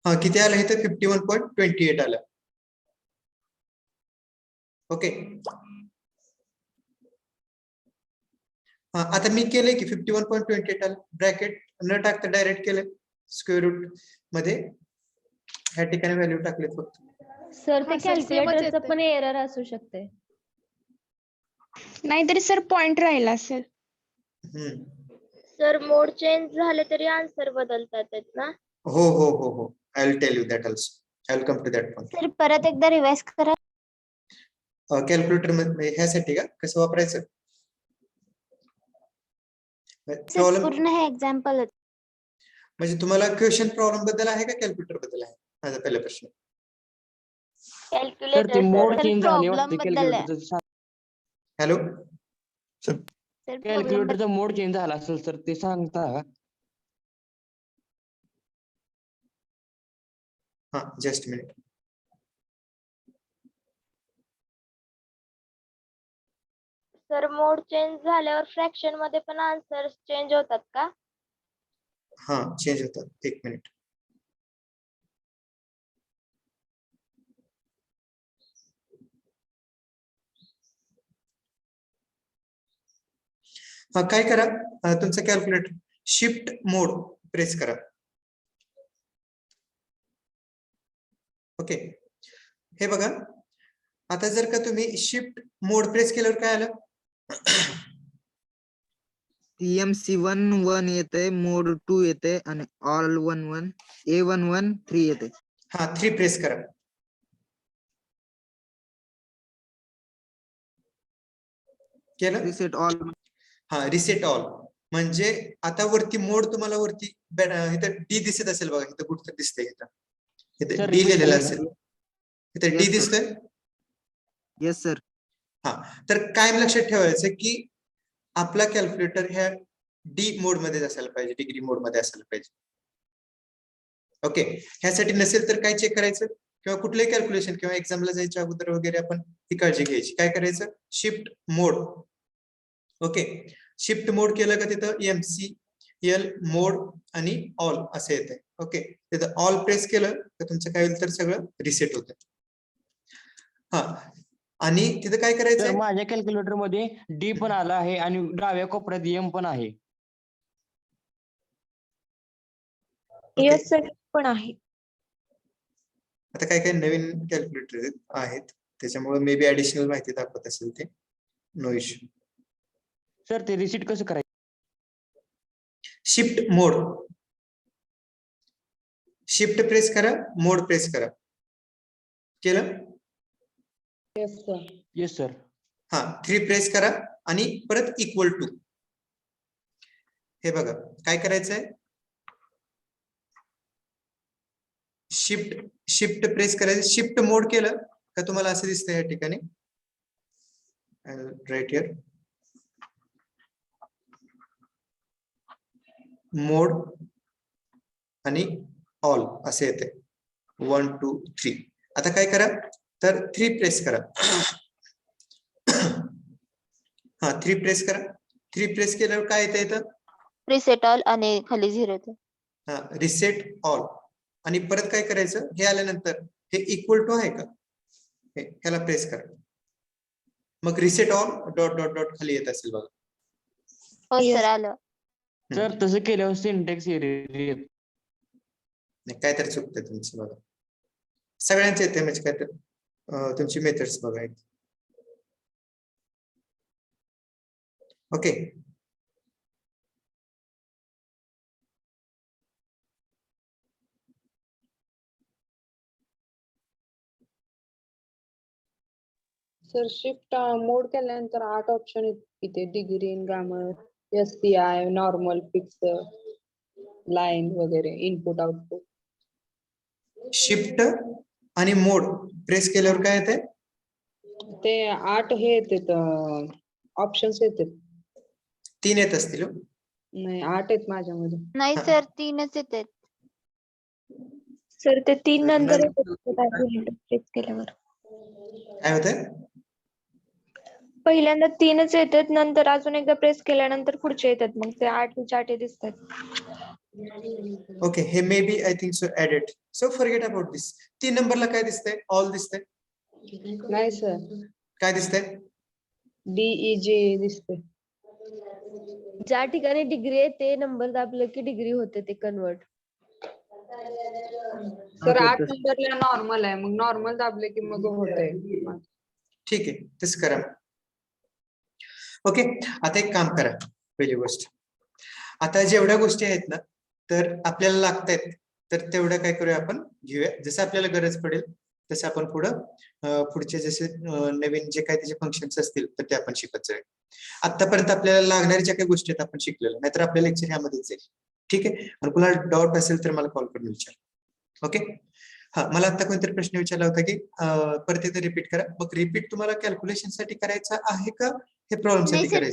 हा, किती आलं इथं? 51.28 आलं. ओके, हा आता मी केलंय की 51.28 आलं. ब्रॅकेट न टाकता डायरेक्ट केलंय स्क्वेअर रूट मध्ये, ह्या ठिकाणी व्हॅल्यू टाकले फक्त. सर ते कॅल्क्युलेटरचं पण एरर असू शकते. नाहीतरी सर पॉइंट राहिला असेल. सर मोड चेंज झाले तरी आन्सर बदलतात आहेत ना? हो हो हो हो, I will tell you that also. I will come to that point. Sir परत एकदा रिवाइज करा. कॅल्क्युलेटर मध्ये ह्यासाठी का कसं वापरायचं? प्रॉब्लेम पूर्ण हे एक्झाम्पल. म्हणजे तुम्हाला क्वेश्चन प्रॉब्लेम बद्दल आहे का कॅल्क्युलेटर बद्दल आहे? माझा पहिला प्रश्न. तर ते मोड चेंज झाले वाटते प्रॉब्लेम बद्दल आहे. कॅल्क्युलेटरचं. हॅलो, कॅल्क्युलेटरचा मोड चेंज झाला असेल सर, ते सांगता का? हा, जस्ट मिनिट. सर मोड चेंज झाल्यावर फ्रॅक्शन मध्ये पण आन्सर चेंज होतात का? हा, चेंज होतात. एक मिनिट. हा, काय करा, तुमचं कॅल्क्युलेटर शिफ्ट मोड प्रेस करा. ओके, हे बघा, आता जर का तुम्ही शिफ्ट मोड प्रेस केल्यावर काय आलं? TMC11 येते, मोड 2 येते आणि ऑल 11 A11 3 येते. हा, 3 प्रेस करा. केलं? Reset all. हा, रिसेट ऑल म्हणजे आता वरती मोड तुम्हाला वरती इथं डी दिसत असेल बघा, इथं कुठं दिसतंय, इथं डी लिहिलेलं असेल, इथं डी दिसतोय. Yes sir. हा, तर कायम लक्षात ठेवायचं की आपला कॅल्क्युलेटर ह्या डी मोड मध्ये असायला पाहिजे, डिग्री मोड मध्ये असायला पाहिजे. ओके, ह्यासाठी नसेल तर काय चेक करायचं, किंवा कुठलंही कॅल्क्युलेशन किंवा एक्झामला जायच्या अगोदर वगैरे आपण ही काळजी घ्यायची. काय करायचं? शिफ्ट मोड. ओके, शिफ्ट मोड केलं का तिथं एल मोड आणि ऑल असे येते. ओके, तिथं ऑल प्रेस केलं तर तुमचं काय होईल तर सगळं रिसेट होतं. हा, आणि तिथं काय तर करायचंय, माझ्या कॅल्क्युलेटर मध्ये डी पण आला आहे आणि डाव्या कोपऱ्यात एम पण आहे. ओके. येस सर पण आहे. आता काय काय नवीन कॅल्क्युलेटर आहेत त्याच्यामुळे मे बी ऍडिशनल माहिती दाखवत असेल ते, नो इश्यू. सर ते रिसीट कसं करायचं? शिफ्ट मोड, शिफ्ट प्रेस करा, मोड प्रेस करा. केलं? Yes sir. Yes sir. हा, 3 प्रेस करा आणि परत इक्वल टू. हे बघा काय करायचंय, शिफ्ट प्रेस करायचं. शिफ्ट मोड केलं का तुम्हाला असं दिसतंय या ठिकाणी, राईट हिअर मोड आणि ऑल असे येते 1 2 3. आता काय करा तर 3 प्रेस करा. हा, 3 प्रेस करा. 3 प्रेस केल्यावर काय येतं इथं, रिसेट ऑल आणि खाली 0. हा, रिसेट ऑल. आणि परत काय करायचं, हे आल्यानंतर हे इक्वल टू आहे का, ह्याला प्रेस करा. मग reset all dot dot dot खाली येत असेल बघा. हो सर आलं. सर तसं केल्यावर सिंटॅक्स एरर नाही, काय तर चुकतंय तुमचं बघा. सगळ्यांचे येते म्हणजे काय तर तुमची मेथड्स बघा. ओके, सर शिफ्ट मोड केल्यानंतर 8 ऑप्शन इथे, degree in grammar, SPI, normal, fix, line वगैरे, इनपुट आउटपुट. शिफ्ट आणि मोड प्रेस केल्यावर काय येते, ते 8 हे येतात ऑप्शन्स येतात. 3 येत असतील हो. नाही 8 आहेत माझ्यामध्ये. नाही सर 3च येते. सर ते 3 नंतर प्रेस केल्यावर काय होतंय, पहिल्यांदा 3च येतात, नंतर अजून एकदा प्रेस केल्यानंतर पुढचे येतात, मग ते 8 दिसतात. ओके, हे maybe I think so added. So forget about this. 3 नंबरला काय दिसतंय, ऑल दिसतंय. नाही सर, काय दिसतंय, DEG दिसते. ज्या ठिकाणी डिग्री आहे ते नंबर दाबलं की डिग्री होते ते कन्वर्ट. सर 8 नंबरला नॉर्मल आहे, मग नॉर्मल दाबले की मग होते. ठीक आहे, तसं करा. ओके, आता एक काम करा. पहिली गोष्ट, आता जेवढ्या गोष्टी आहेत ना तर आपल्याला लागतायत तर तेवढं काय करूया आपण घेऊया. जसं आपल्याला गरज पडेल तसं आपण पुढचे जसे नवीन जे काही त्याचे फंक्शन्स असतील तर ते आपण शिकत जाऊया. आतापर्यंत आपल्याला लागणाऱ्या ज्या काही गोष्टी आहेत आपण शिकलेलो, नाहीतर आपल्या लेक्चर ह्यामध्येच जाईल. ठीक आहे, आणि कुणाला डाऊट असेल तर मला कॉल करून विचार. ओके, हा, मला आता कोणतरी प्रश्न विचारला होता की परत एकदा रिपीट करा. मग रिपीट तुम्हाला कॅल्क्युलेशन साठी करायचं आहे का हे प्रॉब्लेम साठी करायचं?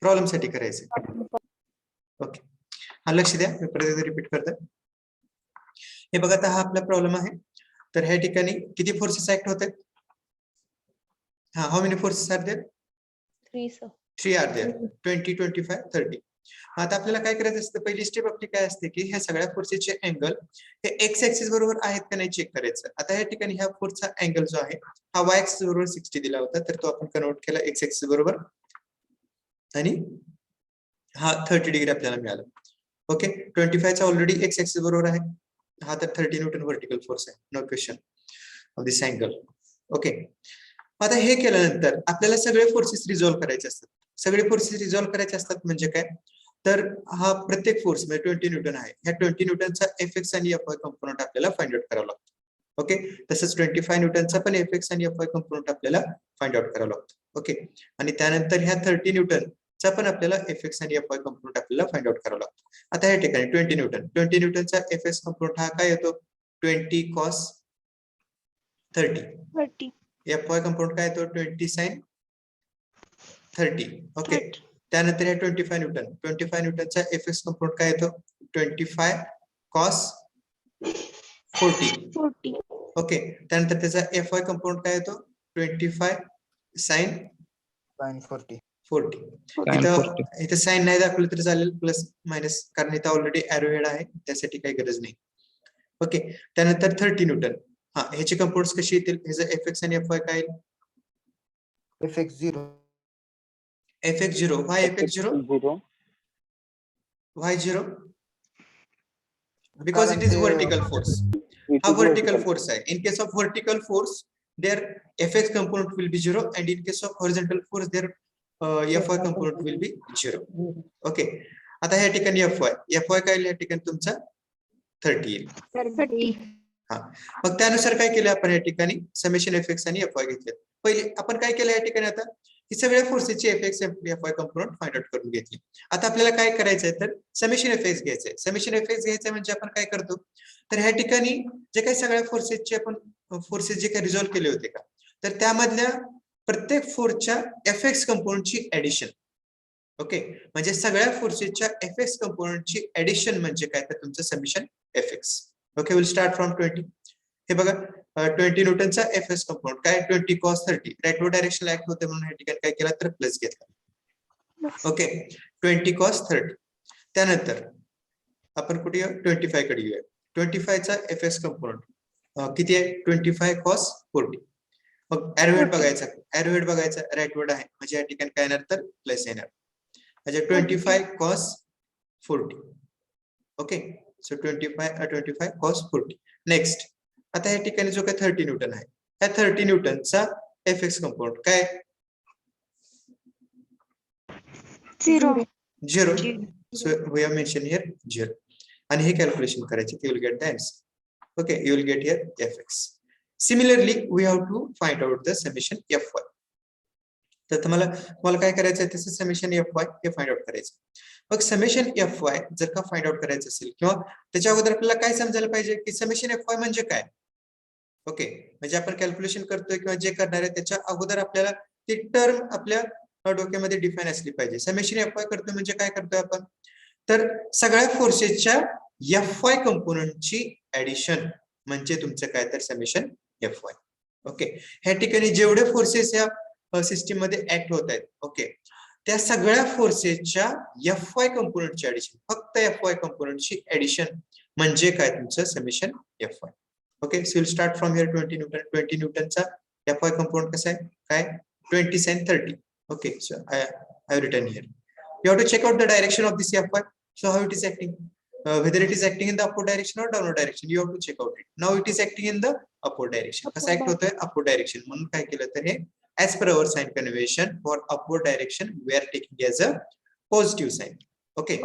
प्रॉब्लेम साठी करायचं. ओके, हा, लक्ष द्या, मी परत एकदा रिपीट करतोय. हे बघा, आता हा आपला प्रॉब्लेम आहे. तर ह्या ठिकाणी किती फोर्सेस ऍक्ट होत आहेत, हा, how many forces are there, 3 are there, 20 25 30. आता आपल्याला काय करायचं असतं, पहिली स्टेप आपली काय असते की ह्या सगळ्या फोर्सेसचे अँगल हे एक्स ऍक्सिस बरोबर आहेत का नाही चेक करायचं. आता या ठिकाणी ह्या फोर्सचा अँगल जो आहे हा वाय ऍक्सिस बरोबर 60 दिला होता, तर तो आपण कन्वर्ट केला एक्स ऍक्सिस बरोबर आणि हा 30 डिग्री आपल्याला मिळाला. ओके, 25 चा ऑलरेडी एक्स ऍक्सिस बरोबर आहे, हा तर 30 न्यूटन व्हर्टिकल फोर्स आहे. No question of this angle. Okay, आता हे केल्यानंतर आपल्याला सगळे फोर्सेस रिझॉल्व्ह करायचे असतात. सगळे फोर्सेस रिझॉल्व्ह करायचे असतात म्हणजे काय, तर हा प्रत्येक फोर्स म्हणजे 20 न्यूटन आहे, ह्या 20 न्यूटनचा एफएक्स आणि एफवाय कंपोनंट आपल्याला फाइंड आउट करावा लागतो. ओके, तसंच 25 न्यूटनचा पण एफएक्स आणि एफवाय कंपोनंट आपल्याला फाइंड आउट करावा लागतो. ओके, आणि त्यानंतर ह्या 30 न्यूटनचा पण आपल्याला एफएक्स आणि एफवाय कंपोनंट आपल्याला फाइंड आउट करावा लागतो. आता ह्या ठिकाणी 20 न्यूटनचा एफएक्स कंपोनंट हा काय येतो, 20 cos 30. एफवाय कंपोनंट काय येतो, 20 sin 30. ओके, त्यानंतर हे 25 न्यूटनचा एफएक्स कंपोनंट काय येतो, 25 cos 40. ओके, त्यानंतर त्याचा एफवाय कंपोनंट काय येतो, 25 sin 40. Sin इथं 40. इथं साइन नाही दाखवलं तर चालेल, प्लस मायनस, कारण इथं ऑलरेडी एरो हेड आहे, त्यासाठी काही गरज नाही. ओके, त्यानंतर 30 न्यूटन. हा, ह्याची कंपाऊंड्स कशी येतील? ह्याचं एफ आणि एफ वाय काय? Fx0. Fx0. Why Fx0? Why 0? Because कारण it is ते, vertical force. हा vertical force आहे. In case of vertical force, their Fx component will be 0, and in case of horizontal force, their Fy component will be 0. Okay. आता ह्या ठिकाणी Fy काय या ठिकाणी तुमचा 30 येईल. 30. हा, मग त्यानुसार काय केलं आपण या ठिकाणी? समेशन Fx आणि Fy घेतले. पहिले आपण काय केलं या ठिकाणी? आता ही सगळ्या फोर्सेसची Fx Fy component find out करून घेतली. आता आपल्याला काय करायचंय तर समेशन Fx घ्यायचंय. समेशन Fx घ्यायचं म्हणजे आपण काय करतो, तर ह्या ठिकाणी जे काही सगळ्या फोर्सेसचे आपण फोर्सेस जे काही रिझॉल्व्ह केले होते का, तर त्यामधल्या प्रत्येक फोर्सच्या Fx कंपोनंटची ऍडिशन. ओके, म्हणजे सगळ्या फोर्सेसच्या Fx कंपोनंटची ऍडिशन म्हणजे काय, तर तुमचं summation Fx. Okay, will start from 20. हे बघा, 20 न्यूटनचा Fs कंपोनंट काय, 20 cos 30. राईटवर्ड डायरेक्शन ऍक्ट होते म्हणून या ठिकाणी काय केला तर प्लस घेतला. Okay, 20 cos 30. त्यानंतर आपण कुठे 25 कडे येऊया. 25 चा Fs कंपोनंट किती आहे? 25 cos 40. मग एरोहेड बघायचा, एरोहेड बघायचा, राईटवर्ड आहे म्हणजे या ठिकाणी काय येणार तर प्लस येणार. म्हणजे 25 cos 40. Okay, so 25 cos 40. Next, आता या ठिकाणी जो काय 30 न्यूटन आहे, त्या 30 न्यूटनचा Fx कंपोनंट काय? 0. 0. So we have mention here 0. आणि हे कॅल्क्युलेशन करायचे, you will get the answer. Okay, you will get here Fx. Similarly we have to find out the summation Fy. तर तुम्हाला काय करायचं आहे, त्याचं समेशन Fy हे फाइंड आउट करायचं. मग समेशन Fy जर का फाइंड आउट करायचं असेल, किंवा त्याच्या अगोदर आपल्याला काय समजायला पाहिजे की समेशन Fy म्हणजे काय. ओके, म्हणजे आपण कॅल्क्युलेशन करतोय किंवा जे करणार आहे त्याच्या अगोदर आपल्याला ती टर्म आपल्या डोक्यामध्ये डिफाइन असली पाहिजे. समेशन Fy करतोय म्हणजे काय करतोय आपण, तर सगळ्या फोर्सेसच्या Fy कंपोनंटची ऍडिशन म्हणजे तुमचं काय तर समेशन Fy. ओके, ह्या ठिकाणी जेवढे फोर्सेस या सिस्टीम मध्ये ऍक्ट होत आहेत, ओके, त्या सगळ्या फोर्सेसच्या Fy कंपोनंटची ऍडिशन, फक्त Fy कंपोनंटची ऍडिशन म्हणजे काय तुमचं summation Fy. Okay, so will start from here 20 Newton. 20 न्यूटनचा Fy component कसा आहे काय, 20 sin 30. Okay, so I have written here. You have to check out the direction of this Fy. So how it is acting? Whether it is acting in the upward direction or downward direction, you have to check out it. Now it is acting in the upward direction. कसा act होतोय? upward direction. म्हणून काय केलं तर हे as per our sign convention for upward direction we are taking as a positive sign. Okay.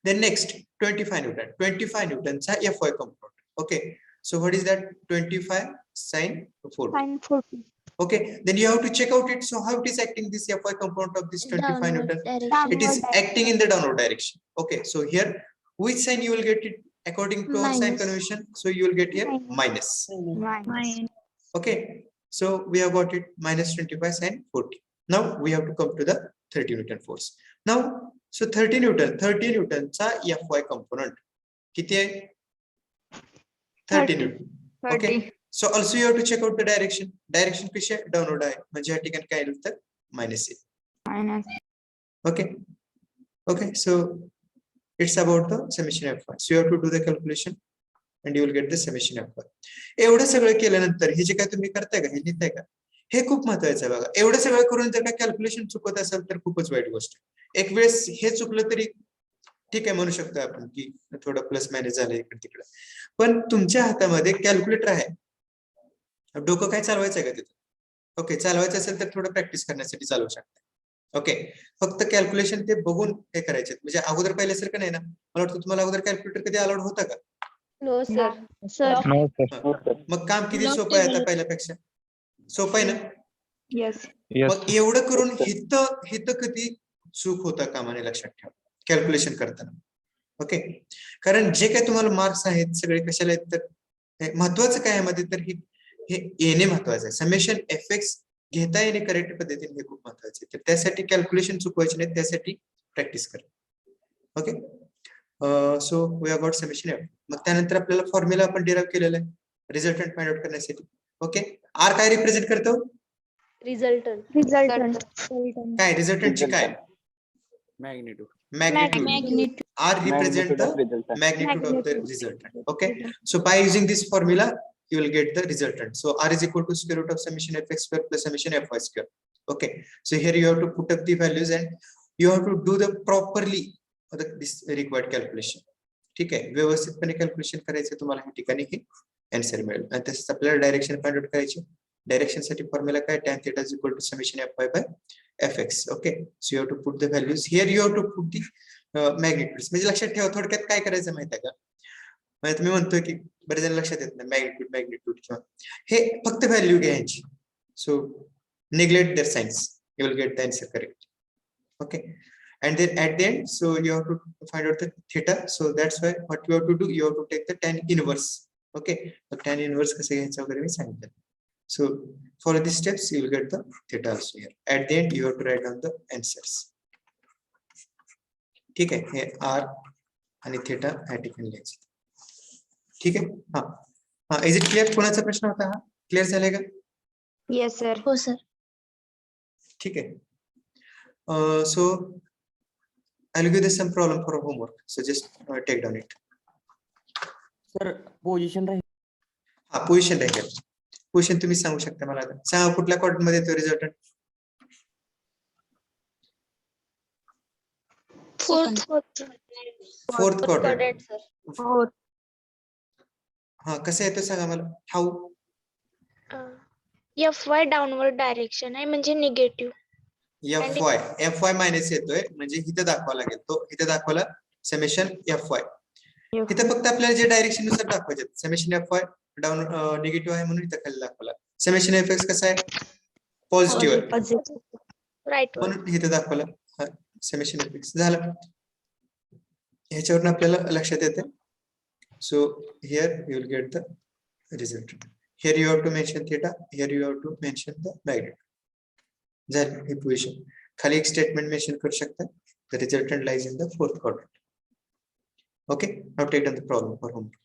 Then next 25 Newton. 25 Newtonचा Fy component. Okay. So what is that? 25 sin 40. Sin 40. Okay. Then you have to check out it. So how it is acting, this Fy component of this 25 Newton? It is acting in the downward direction. Okay. So here which sign you will get it according to our sign convention? So you will get here minus. Okay. So we have got it minus 25 sin 40. Now we have to come to the 30 Newton force. Now, so 30 Newton चा Fy component किती आहे? 30 Newton. Okay. So also you have to check out the direction. Direction कशी आहे? Downward आहे म्हणजे या ठिकाणी काय येईल तर मायनस येईल. Okay. Okay. So it's about the summation Fy. So you have to do the calculation and you will get the summation Fy. एवढं सगळं केल्यानंतर हे जे काय तुम्ही करताय का, हे लिहिताय का, हे खूप महत्वाचं आहे बघा. एवढं सगळं करून जर का कॅल्क्युलेशन चुकत असेल तर खूपच वाईट गोष्ट. एक वेळेस हे चुकलं तरी ठीक आहे, म्हणू शकतो आपण की थोडं प्लस मायनस झालं इकडे तिकडे, पण तुमच्या हातामध्ये कॅल्क्युलेटर आहे, डोकं काय चालवायचं आहे का तिथं? ओके, चालवायचं असेल तर थोडं प्रॅक्टिस करण्यासाठी चालवू शकता. ओके, फक्त कॅल्क्युलेशन ते बघून हे करायचे, म्हणजे अगोदर पाहिल्यासारखं नाही ना. मला वाटतं तुम्हाला अगोदर कॅल्क्युलेटर कधी अलाउड होता का? No sir. No, sir. मग काम किती सोपं आहे आता पहिल्यापेक्षा? सोपं आहे ना? येस. Yes. मग एवढं करून हित कधी चूक होता कामाने लक्षात ठेवा कॅल्क्युलेशन करताना. ओके, कारण जे काही तुम्हाला मार्क्स आहेत सगळे कशाला आहेत तर महत्वाचं काय यामध्ये तर हे येणे महत्वाचं आहे. समेशन Fx घेता येणे करेक्ट पद्धतीने हे खूप महत्वाचं आहे. तर त्यासाठी कॅल्क्युलेशन चुकवायचे नाही, त्यासाठी प्रॅक्टिस करा. Okay, so we have got summation F. मग त्यानंतर आपल्याला फॉर्म्युला आपण डिराइव्ह केलेला आहे रिझल्टंट फाइंड आउट करण्यासाठी. ओके, आर काय रिप्रेझेंट करतो? रिझल्टंट रिझल्टंट काय रिझल्टंटची काय Magnitude. magnitude r represent Magnitude of the resultant. magnitude of the resultant. Okay, so by using this formula you will get the resultant. So r is equal to square root of summation fx square plus summation fy square. Okay, so here you have to put up the values and you have to do the properly this required calculation. ठीक आहे, व्यवस्थितपणे calculation करायचं तुम्हाला या ठिकाणी हे answer मिळेल. आणि तसंच आपल्याला डायरेक्शन फाइंड आउट करायची. डायरेक्शन साठी फॉर्म्युला काय, tan theta is equal to summation fy by fx. Okay, so you have to put the values here, you have to put the magnitudes. म्हणजे लक्षात ठेवा, थोडक्यात काय करायचं माहिती आहे का, म्हणजे तुम्ही म्हणतोय की बरेच जण लक्षात येत नाही मॅग्निट्यूड किंवा हे फक्त व्हॅल्यू घ्यायची. So neglect their signs, you will get the answer correct. Okay, and then at the end, so you have to find out the theta. So that's why what you have to do, you have to take the tan inverse. Okay, so tan inverse कसे घ्यायचं वगैरे मी सांगितलं. So follow these steps, you will get the theta also here. At the end you have to write down the answers. ठीक आहे, हे r आणि theta या ठिकाणी लिहायचं. ठीक आहे, हा हा, इज इट क्लिअर? कोणाचा प्रश्न होता हा? क्लिअर झाले का? Yes, sir. हो सर. ठीक आहे. So I'll give you some problem for homework, so just take down it. Sir position राहील. हा, पोझिशन राहील. पोझिशन तुम्ही सांगू शकता मला आता. सांगा कुठल्या क्वाड्रंट मध्ये येतो रिझल्टंट? Fourth quadrant. Fourth. हा, कसं येतो सांगा मला. हाऊ? fy डाऊनवर्ड डायरेक्शन आहे म्हणजे निगेटिव्ह. fy मायनस येतोय म्हणजे इथे दाखवा लागेल. तो इथे दाखवला समेशन fy. इथे फक्त आपल्याला जे डायरेक्शन नुसार दाखवायचे, समेशन fy डाऊन निगेटिव्ह आहे म्हणून इथे खाली दाखवला. समेशन fx कसा आहे, पॉझिटिव्ह आहे राईट. म्हणून इथे दाखवला. समेशन fx झालं. ह्याच्यावरून आपल्याला लक्षात येते. So here you will get the result. Here you have to mention theta, here you have to mention the magnitude. झाली ही पोझिशन. खाली एक स्टेटमेंट मेन्शन करू शकता, the resultant lies in the fourth quadrant. Okay, now take down the problem for homework.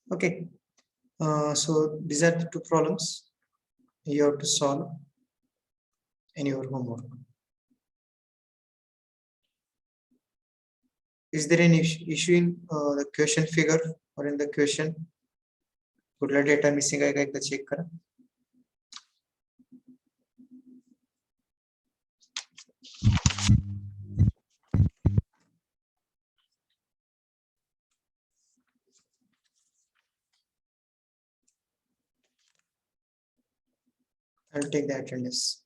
Okay, so these are the two problems you have to solve in your homework. Is there any issue in the question figure or in the question? कुठला data missing आहे का एकदा check करा. I'll take the attendance.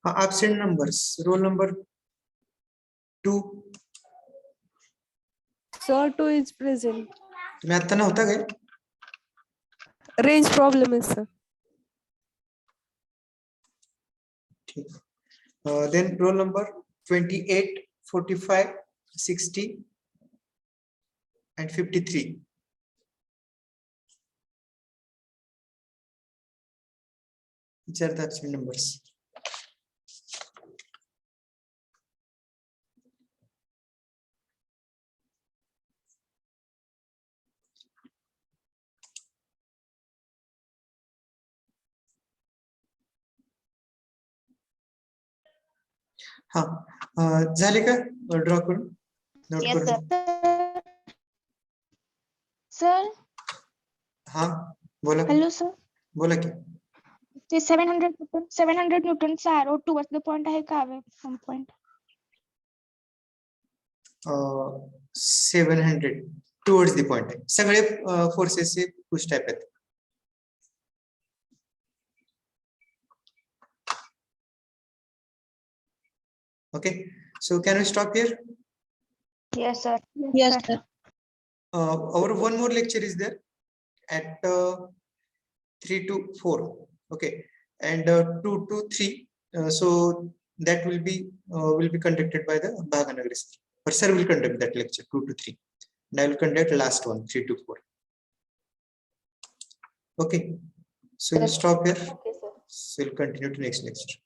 Absent numbers, roll number 2. Sir, 2 is present. तुम्ही आता नव्हता काय? Range problem is sir. ठीक. Then roll number 28, 45, 60 and 53. Which are the absent numbers? झाले का ड्रॉ करून नोट Yes, करून? sir. हा बोला. Hello, sir. बोला की. ते 700 न्यूटनचा arrow towards the point आहे का from point? 700 towards the point आहे. सगळे फोर्सेस पुश टाइप आहेत. Okay, so can we stop here? Yes, sir. Yes, sir. Our one more lecture is there at 3 to 4. Okay, and 2 to 3. So that will be conducted by the Bhaganagari sir. But sir will conduct that lecture 2 to 3. And I will conduct last one 3 to 4. Okay, so we'll stop here. Okay, sir. So we'll continue to next lecture.